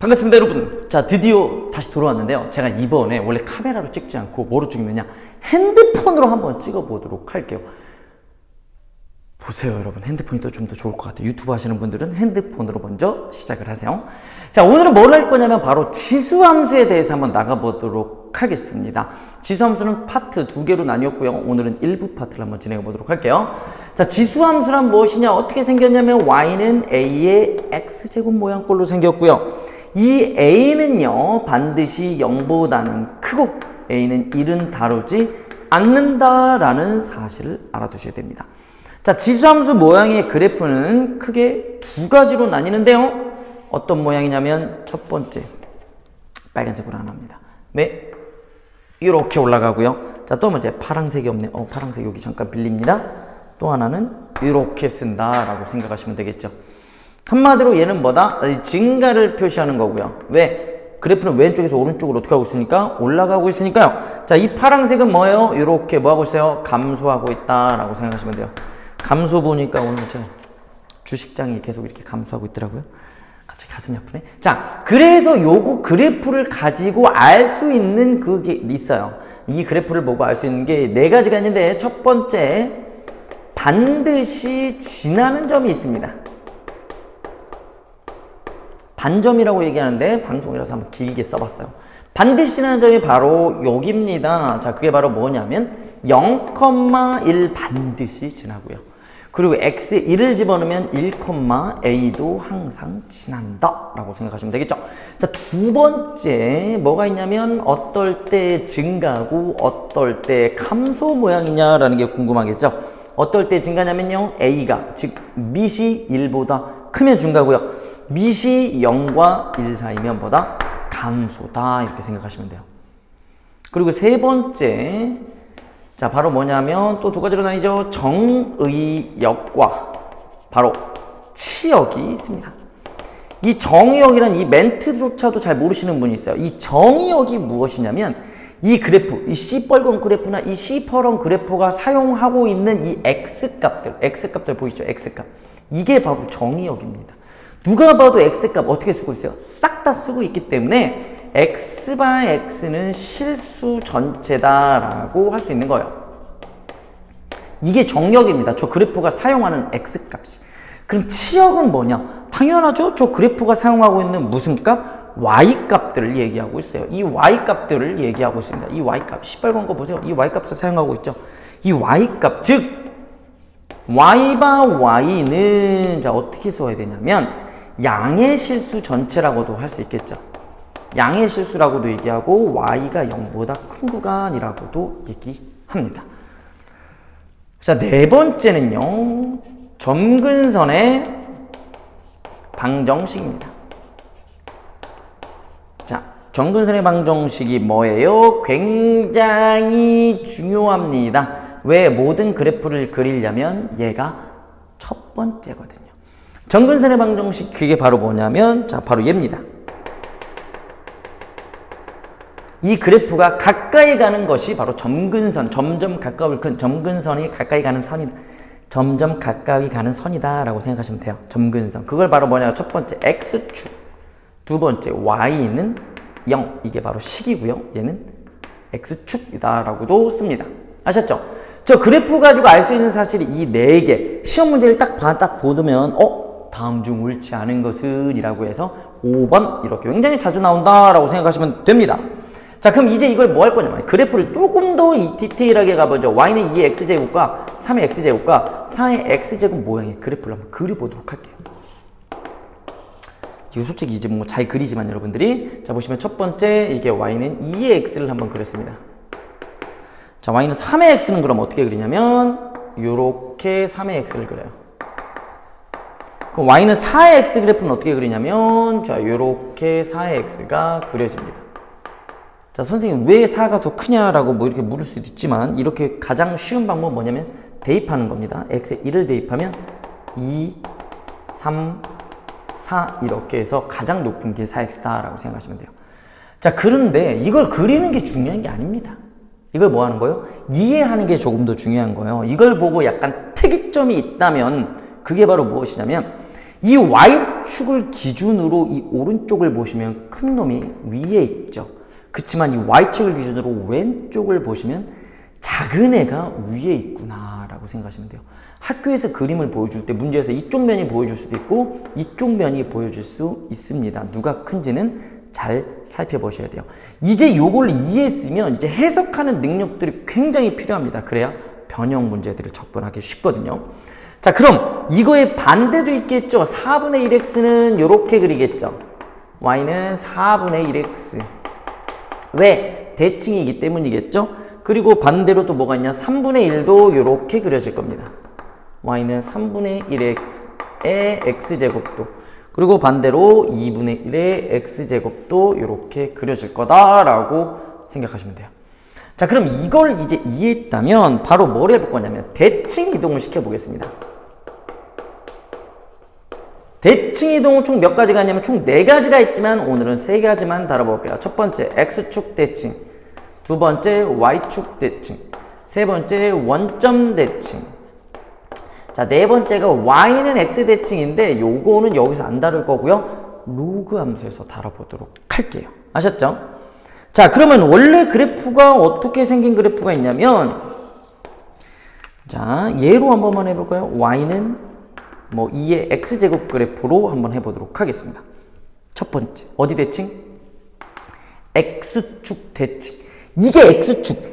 반갑습니다 여러분. 자, 드디어 다시 돌아왔는데요. 제가 이번에 원래 카메라로 찍지 않고 뭐로 찍느냐, 핸드폰으로 한번 찍어보도록 할게요. 보세요 여러분, 핸드폰이 또 좀 더 좋을 것 같아요. 유튜브 하시는 분들은 핸드폰으로 먼저 시작을 하세요. 자, 오늘은 뭘 할 거냐면 바로 지수함수에 대해서 한번 나가보도록 하겠습니다. 지수함수는 파트 2개로 나뉘었고요. 오늘은 일부 파트를 한번 진행해 보도록 할게요. 자, 지수함수란 무엇이냐, 어떻게 생겼냐면 y는 a의 x제곱 모양꼴로 생겼고요. 이 a는요 반드시 0보다는 크고 a는 1은 다루지 않는다라는 사실을 알아두셔야 됩니다. 자, 지수함수 모양의 그래프는 크게 두 가지로 나뉘는데요. 어떤 모양이냐면 첫 번째 빨간색으로 하나입니다. 네, 이렇게 올라가고요. 자, 또 번째 파란색이 없네. 파란색 여기 잠깐 빌립니다. 또 하나는 이렇게 쓴다라고 생각하시면 되겠죠. 한마디로 얘는 뭐다? 증가를 표시하는 거고요. 왜? 그래프는 왼쪽에서 오른쪽으로 어떻게 하고 있으니까? 올라가고 있으니까요. 자, 이 파란색은 뭐예요? 이렇게 뭐 하고 있어요? 감소하고 있다라고 생각하시면 돼요. 감소 보니까 오늘 제가 주식장이 계속 이렇게 감소하고 있더라고요. 갑자기 가슴이 아프네. 자, 그래서 요거 그래프를 가지고 알 수 있는 그게 있어요. 이 그래프를 보고 알 수 있는 게 네 가지가 있는데, 첫 번째 반드시 지나는 점이 있습니다. 반점이라고 얘기하는데 방송이라서 한번 길게 써봤어요. 반드시 지나는 점이 바로 여기입니다. 자, 그게 바로 뭐냐면 0,1 반드시 지나고요. 그리고 x에 1을 집어넣으면 1,a도 항상 지난다 라고 생각하시면 되겠죠. 자, 두 번째 뭐가 있냐면 어떨 때 증가하고 어떨 때 감소 모양이냐라는 게 궁금하겠죠. 어떨 때 증가냐면요, a가 즉 밑이 1보다 크면 증가고요, 밑이 0과 1 사이면 뭐다? 감소다, 이렇게 생각하시면 돼요. 그리고 세 번째, 자, 바로 뭐냐면 또 두 가지로 나뉘죠. 정의역과 바로 치역이 있습니다. 이 정의역이란 이 멘트조차도 잘 모르시는 분이 있어요. 이 정의역이 무엇이냐면 이 그래프, 이 시뻘건 그래프나 이 시퍼런 그래프가 사용하고 있는 이 x값들 보이시죠? x값. 이게 바로 정의역입니다. 누가 봐도 x값 어떻게 쓰고 있어요? 싹 다 쓰고 있기 때문에 x 바이 x는 실수 전체다라고 할 수 있는 거예요. 이게 정역입니다. 저 그래프가 사용하는 x값이. 그럼 치역은 뭐냐? 당연하죠. 저 그래프가 사용하고 있는 무슨 값? y값들을 얘기하고 있어요. 이 y값들을 얘기하고 있습니다. 이 y값, 시뻘건 거 보세요. 이 y값을 사용하고 있죠. 이 y값, 즉 y 바 y는 자 어떻게 써야 되냐면 양의 실수 전체라고도 할 수 있겠죠. 양의 실수라고도 얘기하고 y가 0보다 큰 구간이라고도 얘기합니다. 자, 네 번째는요, 점근선의 방정식입니다. 자, 점근선의 방정식이 뭐예요? 굉장히 중요합니다. 왜? 모든 그래프를 그리려면 얘가 첫 번째거든요. 점근선의 방정식, 그게 바로 뭐냐면 자, 바로 얘입니다. 이 그래프가 가까이 가는 것이 바로 점근선, 점점 가까울 큰 점근선이 가까이 가는 선이다. 점점 가까이 가는 선이다 라고 생각하시면 돼요. 점근선. 그걸 바로 뭐냐? 첫 번째 x축, 두 번째 y는 0. 이게 바로 식이고요. 얘는 x축이다 라고도 씁니다. 아셨죠? 저 그래프 가지고 알 수 있는 사실이 이 4개. 시험 문제를 딱 보면 다음 중 옳지 않은 것은 이라고 해서 5번 이렇게 굉장히 자주 나온다라고 생각하시면 됩니다. 자, 그럼 이제 이걸 뭐 할 거냐면 그래프를 조금 더 디테일하게 가보죠. y는 2의 x제곱과 3의 x제곱과 4의 x제곱 모양의 그래프를 한번 그려보도록 할게요. 이거 솔직히 이제 뭐 잘 그리지만 여러분들이, 자, 보시면 첫 번째 이게 y는 2의 x를 한번 그렸습니다. 자, y는 3의 x는 그럼 어떻게 그리냐면 요렇게 3의 x를 그려요. 그럼 y는 4의 x 그래프는 어떻게 그리냐면 자, 요렇게 4의 x가 그려집니다. 자, 선생님 왜 4가 더 크냐라고 뭐 이렇게 물을 수도 있지만 이렇게 가장 쉬운 방법은 뭐냐면 대입하는 겁니다. x에 1을 대입하면 2, 3, 4 이렇게 해서 가장 높은 게 4x다 라고 생각하시면 돼요. 자, 그런데 이걸 그리는 게 중요한 게 아닙니다. 이걸 뭐 하는 거예요? 이해하는 게 조금 더 중요한 거예요. 이걸 보고 약간 특이점이 있다면 그게 바로 무엇이냐면 이 y y축을 기준으로 이 오른쪽을 보시면 큰 놈이 위에 있죠. 그치만 이 y축을 기준으로 왼쪽을 보시면 작은 애가 위에 있구나 라고 생각하시면 돼요. 학교에서 그림을 보여줄 때 문제에서 이쪽 면이 보여줄 수도 있고 이쪽 면이 보여줄 수 있습니다. 누가 큰지는 잘 살펴보셔야 돼요. 이제 요걸 이해했으면 이제 해석하는 능력들이 굉장히 필요합니다. 그래야 변형 문제들을 접근하기 쉽거든요. 자, 그럼 이거의 반대도 있겠죠. 4분의 1x는 이렇게 그리겠죠. y는 4분의 1x. 왜? 대칭이기 때문이겠죠. 그리고 반대로 또 뭐가 있냐? 3분의 1도 이렇게 그려질 겁니다. y는 3분의 1x의 x제곱도, 그리고 반대로 2분의 1의 x제곱도 이렇게 그려질 거다라고 생각하시면 돼요. 자, 그럼 이걸 이제 이해했다면 바로 뭘 해볼 거냐면 대칭 이동을 시켜보겠습니다. 대칭 이동은 총 몇 가지가 있냐면 총 4가지가 있지만 오늘은 3가지만 다뤄볼게요. 첫 번째 x축 대칭, 두 번째 y축 대칭, 세 번째 원점 대칭. 자, 네 번째가 y는 x 대칭인데 요거는 여기서 안 다룰 거고요. 로그 함수에서 다뤄보도록 할게요. 아셨죠? 자, 그러면 원래 그래프가 어떻게 생긴 그래프가 있냐면, 자, 얘로 한 번만 해볼까요? y는 뭐 2의 x제곱 그래프로 한번 해보도록 하겠습니다. 첫 번째, 어디 대칭? x축 대칭. 이게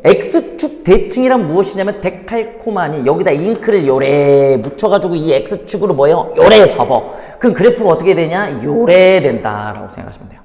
x축 대칭이란 무엇이냐면 데칼코마니 여기다 잉크를 요래 묻혀가지고 이 x축으로 뭐예요? 요래 접어. 그럼 그래프가 어떻게 되냐? 요래 된다라고 생각하시면 돼요.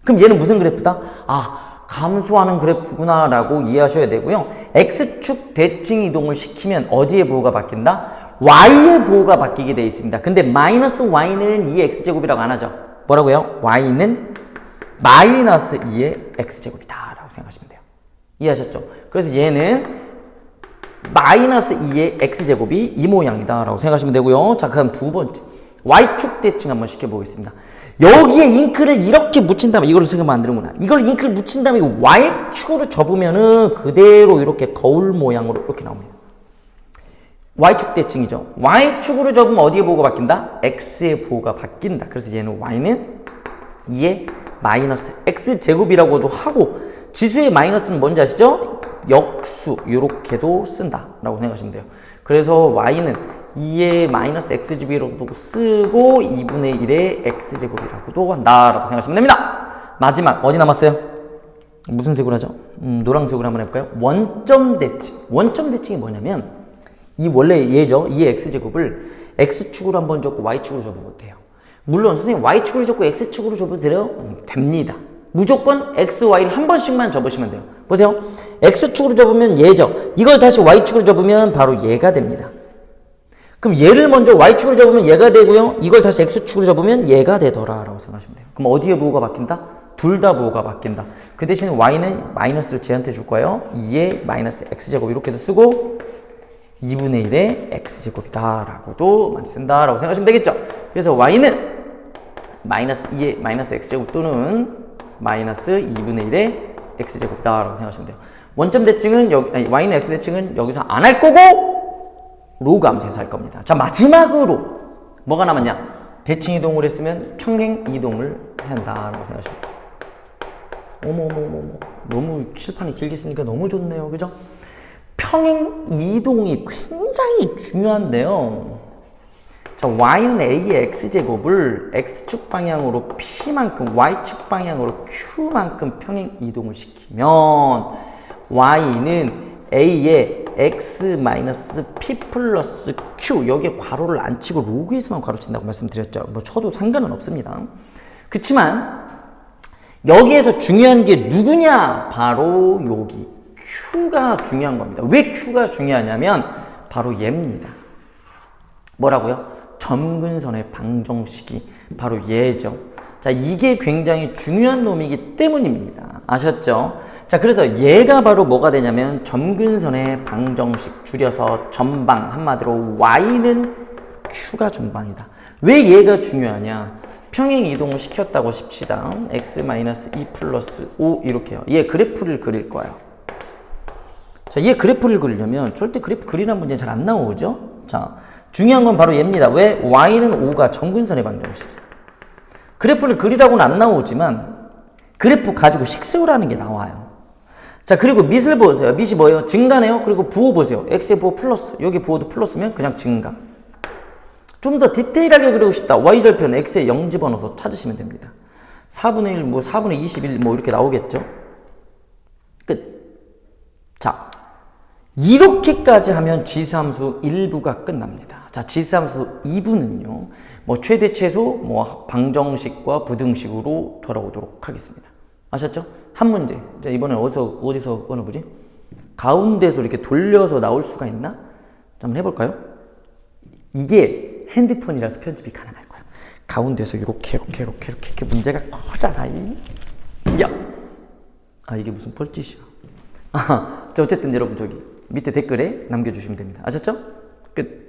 그럼 얘는 무슨 그래프다? 아, 감소하는 그래프구나 라고 이해하셔야 되고요. x축 대칭 이동을 시키면 어디에 부호가 바뀐다? y의 부호가 바뀌게 되어 있습니다. 근데 마이너스 y는 2의 x제곱이라고 안 하죠. 뭐라고요? y는 마이너스 2의 x제곱이다 라고 생각하시면 돼요. 이해하셨죠? 그래서 얘는 마이너스 2의 x제곱이 이 모양이다 라고 생각하시면 되고요. 자, 그럼 두 번째 y축 대칭 한번 시켜보겠습니다. 여기에 잉크를 이렇게 묻힌 다음에 이걸로 생각하면 안 되는구나. 이걸 잉크를 묻힌 다음에 y축으로 접으면은 그대로 이렇게 거울 모양으로 이렇게 나옵니다. y축 대칭이죠. y축으로 접으면 어디에 부호가 바뀐다? x의 부호가 바뀐다. 그래서 얘는 y는 2의 마이너스 x제곱이라고도 하고, 지수의 마이너스는 뭔지 아시죠? 역수 이렇게도 쓴다 라고 생각하시면 돼요. 그래서 y는 2의 마이너스 x제곱이라고도 쓰고 2분의 1의 x제곱이라고도 한다 라고 생각하시면 됩니다. 마지막 어디 남았어요? 무슨 색으로 하죠? 노란색으로 한번 해볼까요? 원점 대칭. 원점 대칭이 뭐냐면 이 원래 얘죠. 2의 x제곱을 x축으로 한번 접고 y축으로 접으면 돼요. 물론 선생님 y축으로 접고 x축으로 접어도 돼요? 됩니다. 무조건 x, y는 한 번씩만 접으시면 돼요. 보세요. x축으로 접으면 얘죠. 이걸 다시 y축으로 접으면 바로 얘가 됩니다. 그럼 얘를 먼저 y축으로 접으면 얘가 되고요. 이걸 다시 x축으로 접으면 얘가 되더라 라고 생각하시면 돼요. 그럼 어디에 부호가 바뀐다? 둘 다 부호가 바뀐다. 그 대신 y는 마이너스를 쟤한테 줄 거예요. 2의 마이너스 x제곱 이렇게도 쓰고 2분의 1의 x제곱이다 라고도 많이 쓴다 라고 생각하시면 되겠죠. 그래서 y는 마이너스 2의 마이너스 x제곱 또는 마이너스 2분의 1의 x제곱이다 라고 생각하시면 돼요. 원점 대칭은 y는 x 대칭은 여기서 안 할 거고 로그 함수에서 할 겁니다. 자, 마지막으로 뭐가 남았냐? 대칭 이동을 했으면 평행 이동을 해야 한다라고 생각하시면 돼요. 어머머머머, 너무 칠판이 길게 쓰니까 너무 좋네요. 그죠? 평행 이동이 굉장히 중요한데요. 자, y는 a의 x제곱을 x축 방향으로 p만큼, y축 방향으로 q만큼 평행 이동을 시키면 y는 a의 x-p 플러스 q, 여기에 괄호를 안 치고 로그에서만 괄호 친다고 말씀드렸죠. 뭐 쳐도 상관은 없습니다. 그치만 여기에서 중요한 게 누구냐? 바로 여기 q가 중요한 겁니다. 왜 q가 중요하냐면 바로 얘입니다. 뭐라고요? 점근선의 방정식이 바로 얘죠. 자, 이게 굉장히 중요한 놈이기 때문입니다. 아셨죠? 자, 그래서 얘가 바로 뭐가 되냐면 점근선의 방정식, 줄여서 전방, 한마디로 y는 q가 전방이다. 왜 얘가 중요하냐? 평행 이동을 시켰다고 칩시다. x-2 플러스 5 이렇게요. 얘 그래프를 그릴 거예요. 자, 얘 그래프를 그리려면 절대 그래프 그리는 문제 잘 안 나오죠? 자, 중요한 건 바로 얘입니다. 왜? y는 5가 점근선의 방정식이야. 그래프를 그리라고는 안 나오지만 그래프 가지고 식수를 하는 게 나와요. 자, 그리고 밑을 보세요. 밑이 뭐예요? 증가네요. 그리고 부호 보세요. x의 부호 플러스. 여기 부호도 플러스면 그냥 증가. 좀 더 디테일하게 그리고 싶다. y절편 x에 0 집어넣어서 찾으시면 됩니다. 4분의 1, 뭐 4분의 21, 뭐 이렇게 나오겠죠? 끝. 자, 이렇게까지 하면 지수함수 1부가 끝납니다. 자, 지수함수 2부는요, 뭐 최대 최소, 뭐 방정식과 부등식으로 돌아오도록 하겠습니다. 아셨죠? 한 문제. 자, 이번엔 어디서 끊어보지? 가운데서 이렇게 돌려서 나올 수가 있나? 한번 해볼까요? 이게 핸드폰이라서 편집이 가능할 거야. 가운데서 이렇게 문제가 커잖아. 야! 아, 이게 무슨 뻘짓이야. 자, 어쨌든 여러분 저기 밑에 댓글에 남겨주시면 됩니다. 아셨죠? 끝.